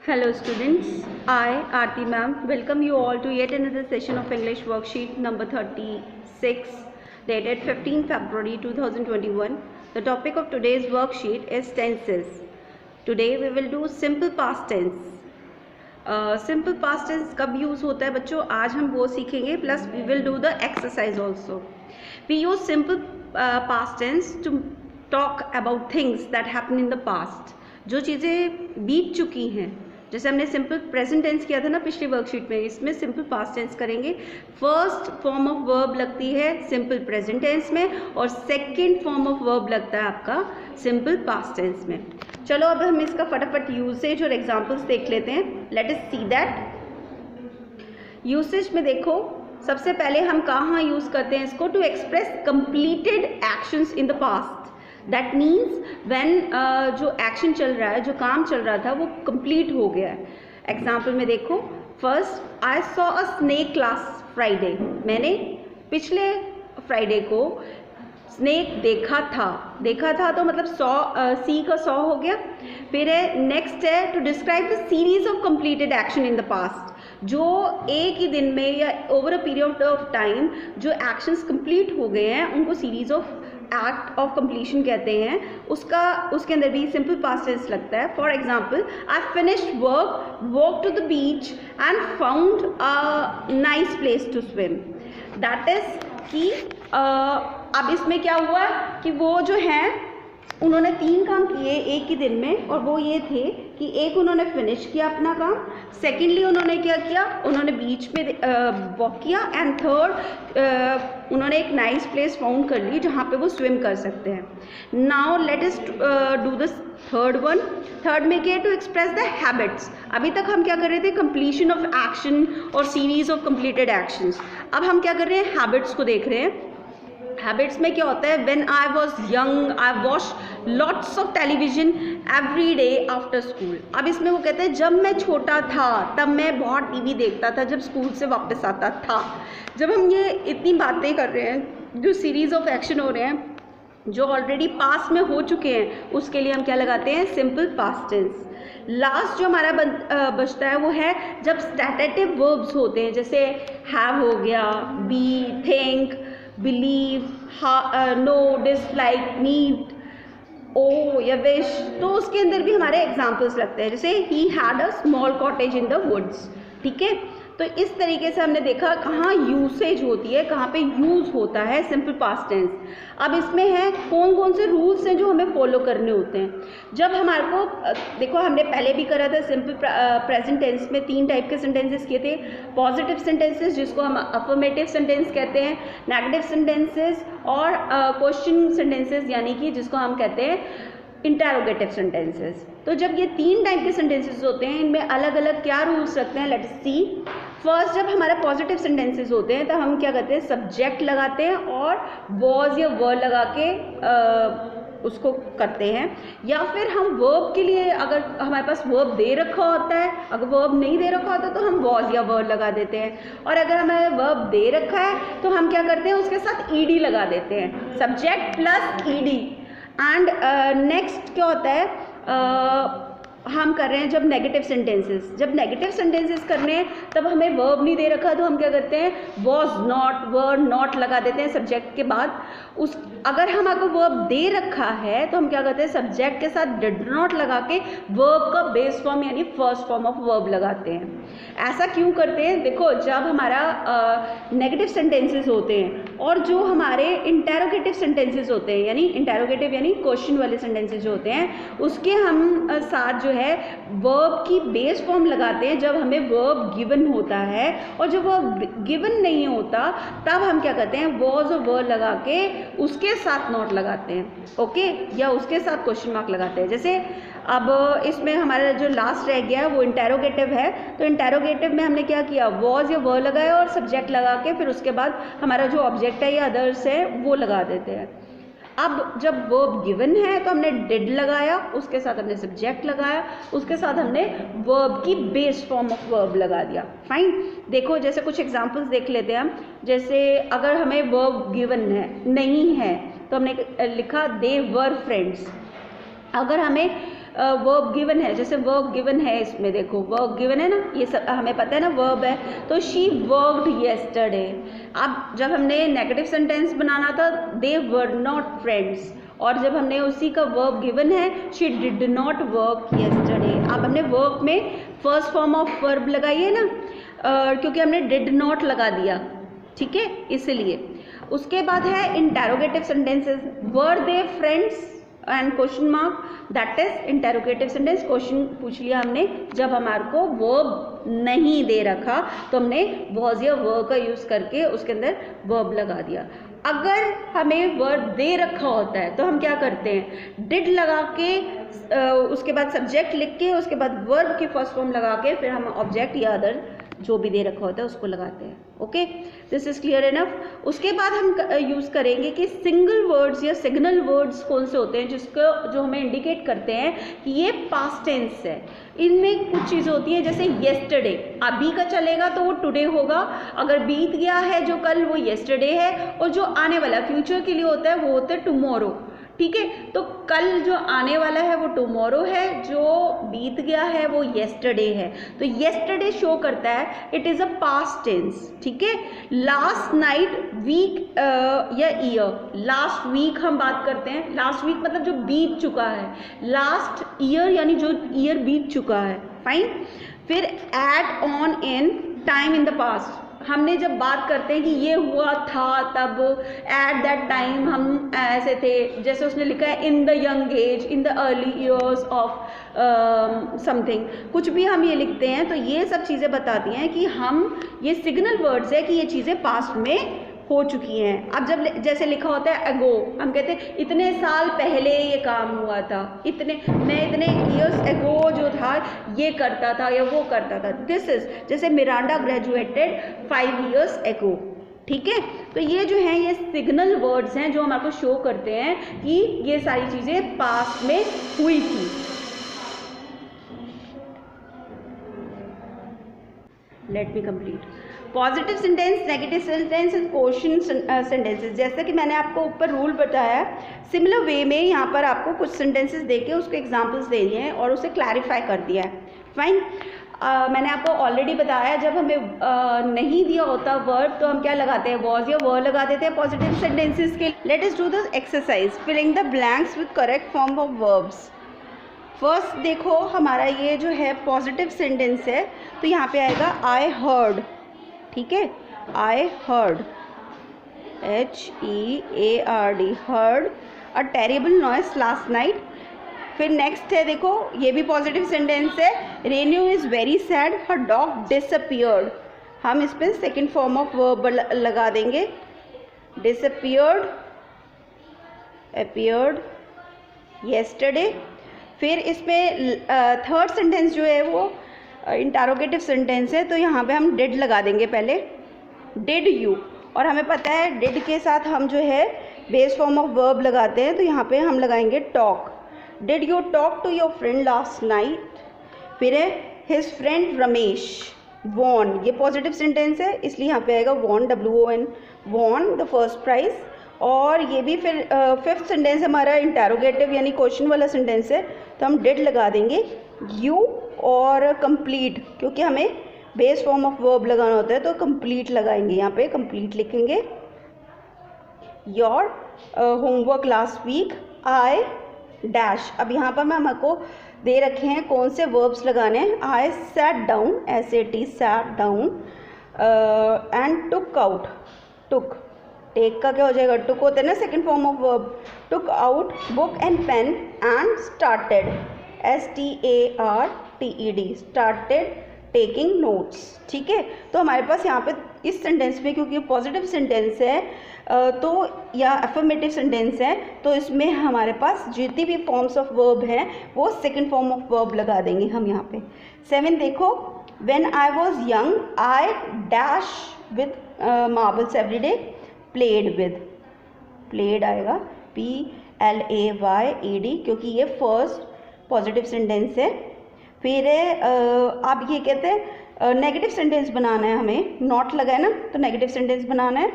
Hello students, I Aarti ma'am welcome you all to yet another session of English worksheet number 36 dated 15 February 2021. The topic of today's worksheet is tenses. Today we will do simple past tense. Simple past tense कब use होता है बच्चों, आज हम वो सीखेंगे, plus we will do the exercise also. We use simple past tense to talk about things that happen in the past. जो चीज़ें बीत चुकी हैं, जैसे हमने सिंपल प्रेजेंट टेंस किया था ना पिछली वर्कशीट में, इसमें सिंपल पास्ट टेंस करेंगे. फर्स्ट फॉर्म ऑफ वर्ब लगती है सिंपल प्रेजेंट टेंस में और सेकंड फॉर्म ऑफ वर्ब लगता है आपका सिंपल पास्ट टेंस में. चलो अब हम इसका फटाफट यूसेज और एग्जांपल्स देख लेते हैं. Let us see that. Usage में देखो, सबसे पहले हम कहाँ यूज़ करते हैं इसको, to express completed actions in the past. That means when जो एक्शन चल रहा है, जो काम चल रहा था वो कंप्लीट हो गया है. एग्जाम्पल में देखो, first I saw a snake last Friday. मैंने पिछले फ्राइडे को स्नेक देखा था तो मतलब सी का सॉ हो गया. फिर है नेक्स्ट है to describe the series of completed action in the past. जो एक ही दिन में या over a period of time जो एक्शंस कंप्लीट हो गए हैं उनको series of act of completion कहते हैं. उसके अंदर भी सिंपल पास्ट टेंस लगता है. For example, I finished work, walk to the beach and found a nice place to swim. That is कि अब इसमें क्या हुआ कि वो जो हैं उन्होंने 3 काम किए एक ही दिन में, और वो ये थे कि एक उन्होंने फिनिश किया अपना काम, सेकेंडली उन्होंने क्या किया, उन्होंने बीच में वॉक किया, एंड थर्ड उन्होंने एक नाइस प्लेस फाउंड कर ली जहाँ पे वो स्विम कर सकते हैं. Now let us do the third one. Third में क्या है, टू एक्सप्रेस द हैबिट्स. अभी तक हम क्या कर रहे थे, कंप्लीशन ऑफ एक्शन और सीरीज ऑफ कंप्लीटेड एक्शंस. अब हम क्या कर रहे हैं, हैबिट्स को देख रहे हैं. हैबिट्स में क्या होता है, when I was young I watch lots of television every day after school. अब इसमें वो कहते हैं जब मैं छोटा था तब मैं बहुत टीवी देखता था जब स्कूल से वापस आता था. जब हम ये इतनी बातें कर रहे हैं, जो सीरीज ऑफ एक्शन हो रहे हैं जो ऑलरेडी पास में हो चुके हैं, उसके लिए हम क्या लगाते हैं, सिंपल पास्ट टेंस. लास्ट जो हमारा बचता है वो है जब स्टैटिव वर्ब्स होते हैं, जैसे हैव हो गया, be, think, believe, know, dislike, need, owe या विश. तो उसके अंदर भी हमारे एग्जाम्पल्स लगते हैं, जैसे he had a small cottage in the woods. ठीक है, तो इस तरीके से हमने देखा कहाँ यूसेज होती है, कहाँ पे यूज़ होता है सिंपल पास्ट टेंस. अब इसमें है कौन कौन से रूल्स हैं जो हमें फॉलो करने होते हैं. जब हमारे को देखो, हमने पहले भी करा था सिंपल प्रेजेंट टेंस में 3 टाइप के सेंटेंसेस किए थे. पॉजिटिव सेंटेंसेस जिसको हम अफर्मेटिव सेंटेंस कहते हैं, नेगेटिव सेंटेंसेस और क्वेश्चन सेंटेंसेस यानी कि जिसको हम कहते हैं इंटरोगेटिव सेंटेंसेस. तो जब ये 3 टाइप के सेंटेंसेस होते हैं, इनमें अलग अलग क्या रूल्स रखते हैं, लेट्स सी. फर्स्ट, जब हमारा पॉजिटिव सेंटेंसेस होते हैं तो हम क्या करते हैं, सब्जेक्ट लगाते हैं और वॉज या वर लगा के उसको करते हैं. या फिर हम वर्ब के लिए, अगर हमारे पास वर्ब दे रखा होता है, अगर वर्ब नहीं दे रखा होता तो हम वॉज या वर लगा देते हैं. और अगर हमें वर्ब दे रखा है तो हम क्या करते हैं, उसके साथ ईडी लगा देते हैं, subject plus ED. And next क्या होता है, हम कर रहे हैं जब नेगेटिव सेंटेंसेस. जब नेगेटिव सेंटेंसेस करने हैं तब हमें वर्ब नहीं दे रखा तो हम क्या करते हैं, वॉज नॉट, वर नॉट लगा देते हैं सब्जेक्ट के बाद. अगर हमारे वर्ब दे रखा है तो हम क्या करते हैं, सब्जेक्ट के साथ डिड नॉट लगा के वर्ब का बेस फॉर्म यानी फर्स्ट फॉर्म ऑफ वर्ब लगाते हैं. ऐसा क्यों करते हैं, देखो जब हमारा नेगेटिव सेंटेंसेस होते हैं और जो हमारे इंटेरोगेटिव सेंटेंसेस होते हैं, यानी इंटेरोगेटिव यानी क्वेश्चन वाले सेंटेंसेस जो होते हैं, उसके हम साथ जो है वर्ब की बेस फॉर्म लगाते हैं जब हमें वर्ब गिवन होता है. और जब वर्ब गिवन नहीं होता तब हम क्या करते हैं, वॉज और वर लगा के उसके साथ नॉट लगाते हैं. ओके, या उसके साथ क्वेश्चन मार्क लगाते हैं. जैसे अब इसमें हमारा जो लास्ट रह गया वो इंटेरोगेटिव है. तो इंटेरोगेटिव में हमने क्या किया, वॉज या वर लगाया और सब्जेक्ट लगा के फिर उसके बाद हमारा जो ऑब्जेक्ट है या अदर्स है वो लगा देते हैं. अब जब वर्ब गिवन है तो हमने डिड लगाया, उसके साथ हमने सब्जेक्ट लगाया, उसके साथ हमने वर्ब की बेस फॉर्म ऑफ वर्ब लगा दिया. फाइन. देखो जैसे कुछ एग्जांपल्स देख लेते हैं हम. जैसे अगर हमें वर्ब गिवन है, नहीं है, तो हमने लिखा दे वर फ्रेंड्स. अगर हमें वर्ब गिवन है, जैसे वर्ब गिवन है, इसमें देखो वर्ब गिवन है ना, ये सब हमें पता है ना वर्ब है, तो शी वर्कड येस्टरडे। अब जब हमने नेगेटिव सेंटेंस बनाना था, दे वर नॉट फ्रेंड्स, और जब हमने उसी का वर्ब गिवन है she did not work yesterday. अब हमने वर्ब में फर्स्ट फॉर्म ऑफ वर्ब लगाई है ना, क्योंकि हमने डिड नॉट लगा दिया, ठीक है, इसलिए। उसके बाद है interrogative sentences, were they friends and question mark, that is interrogative sentence. Question पूछ लिया हमने, जब हमारे को वर्ब नहीं दे रखा तो हमने वॉज या वर का यूज़ करके उसके अंदर वर्ब लगा दिया। अगर हमें वर्ब दे रखा होता है तो हम क्या करते हैं, डिड लगा के उसके बाद सब्जेक्ट लिख के उसके बाद वर्ब की फर्स्ट फॉर्म लगा के फिर हम ऑब्जेक्ट या अदर जो भी दे रखा होता है उसको लगाते हैं। Okay, this is clear enough. उसके बाद हम यूज़ करेंगे कि सिंगल वर्ड्स या सिग्नल वर्ड्स कौन से होते हैं जिसको जो हमें इंडिकेट करते हैं कि ये पास्ट टेंस है। इनमें कुछ चीज़ें होती हैं, जैसे येस्टरडे, अभी का चलेगा तो वो टुडे होगा, अगर बीत गया है जो कल वो येस्टरडे है, और जो आने वाला फ्यूचर के लिए होता है वो होता है टुमारो, ठीक है। तो कल जो आने वाला है वो टुमारो है, जो बीत गया है वो येस्टरडे है। तो येस्टरडे शो करता है it is a past tense, ठीक है। लास्ट नाइट, वीक या ईयर, लास्ट वीक हम बात करते हैं, लास्ट वीक मतलब जो बीत चुका है, लास्ट ईयर यानी जो ईयर बीत चुका है, फाइन। फिर add on in time in the past, हमने जब बात करते हैं कि ये हुआ था तब, एट दैट टाइम हम ऐसे थे, जैसे उसने लिखा है in the young age, in the early years of something, कुछ भी हम ये लिखते हैं तो ये सब चीज़ें बताती हैं कि हम, ये सिग्नल वर्ड्स है कि ये चीज़ें पास्ट में हो चुकी हैं। अब जब जैसे लिखा होता है अगो, हम कहते हैं इतने साल पहले ये काम हुआ था, मैं इतने ईयर्स अगो जो था ये करता था या वो करता था। दिस इज जैसे मिरांडा ग्रेजुएटेड 5 years ago, ठीक है। तो ये जो हैं ये सिग्नल वर्ड्स हैं जो हमारे को शो करते हैं कि ये सारी चीज़ें पास्ट में हुई थी। Let me complete. Positive sentence, negative sentence and question sentences, जैसा कि मैंने आपको ऊपर रूल बताया, सिमिलर वे में यहाँ पर आपको कुछ सेंटेंसेस देके उसके एग्जांपल्स देने हैं और उसे क्लैरिफाई कर दिया है, फाइन। मैंने आपको ऑलरेडी बताया, जब हमें नहीं दिया होता वर्ब तो हम क्या लगाते हैं, वॉज या वर लगा देते हैं पॉजिटिव सेंटेंसेस के। Let us do the exercise, filling the blanks with correct form of verbs. First देखो हमारा ये जो है पॉजिटिव सेंटेंस है, तो यहाँ पे आएगा आई हर्ड, ठीक है, I heard, HEARD, heard a terrible noise last night. फिर नेक्स्ट है देखो, ये भी पॉजिटिव सेंटेंस है, renew is very sad, her dog disappeared. हम इस पर सेकेंड फॉर्म ऑफ वर्ब लगा देंगे, डिसअपियर्ड, अपीयर्ड, येस्टरडे। फिर इसमें थर्ड सेंटेंस जो है वो इंटरोगेटिव सेंटेंस है, तो यहाँ पे हम डिड लगा देंगे पहले, डिड यू, और हमें पता है डिड के साथ हम जो है बेस फॉर्म ऑफ वर्ब लगाते हैं, तो यहाँ पे हम लगाएंगे talk, did you talk to your friend last night. फिर है हिज फ्रेंड रमेश वॉन, ये पॉजिटिव सेंटेंस है इसलिए यहाँ पे आएगा won, WON, won the first prize. और ये भी फिर फिफ्थ सेंटेंस हमारा इंटरोगेटिव यानी क्वेश्चन वाला सेंटेंस है, तो हम डिड लगा देंगे यू, और कंप्लीट, क्योंकि हमें बेस फॉर्म ऑफ वर्ब लगाना होता है तो कंप्लीट लगाएंगे, यहाँ पे कंप्लीट लिखेंगे। Your homework last week, I dash. अब यहाँ पर मैं हमको दे रखे हैं कौन से वर्ब्स लगाने हैं, I sat down, SAT sat down, and took out, took, take का क्या हो जाएगा, टुक होता है ना second form of verb, took out book and pen and started, STARTED, started taking notes, ठीक है। तो हमारे पास यहाँ पे इस सेंटेंस में, क्योंकि पॉजिटिव सेंटेंस है तो या अफर्मेटिव सेंटेंस है, तो इसमें हमारे पास जितनी भी फॉर्म्स ऑफ वर्ब हैं वो सेकंड फॉर्म ऑफ वर्ब लगा देंगे हम यहाँ पे। 7 देखो, when I was young I dash with marbles everyday, played with, played आएगा PLAYED, क्योंकि ये फर्स्ट पॉजिटिव सेंटेंस है। फिर आप ये कहते हैं नेगेटिव सेंटेंस बनाना है हमें, नॉट लगा है ना, तो नेगेटिव सेंटेंस बनाना है।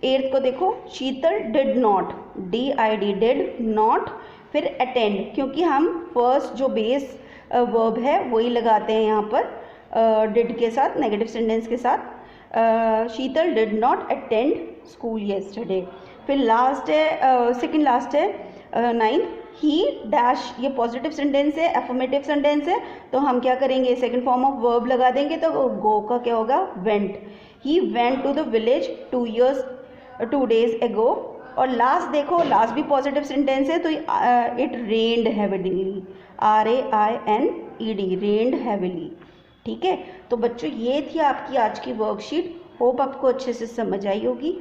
8th को देखो, Sheetal did not, DID did not फिर अटेंड, क्योंकि हम फर्स्ट जो बेस वर्ब है वही लगाते हैं यहाँ पर डिड के साथ, नेगेटिव सेंटेंस के साथ। Sheetal did not attend school yesterday. फिर लास्ट है, सेकंड लास्ट है 9, ही डैश, ये पॉजिटिव सेंटेंस है, एफर्मेटिव सेंटेंस है, तो हम क्या करेंगे, सेकंड फॉर्म ऑफ वर्ब लगा देंगे, तो गो का क्या होगा, went. He went to the village 2 days ago। और लास्ट देखो, लास्ट भी पॉजिटिव सेंटेंस है, तो it rained heavily, RAINED, rained heavily. ठीक है, तो बच्चों ये थी आपकी आज की वर्कशीट। होप आपको अच्छे से समझ आई होगी।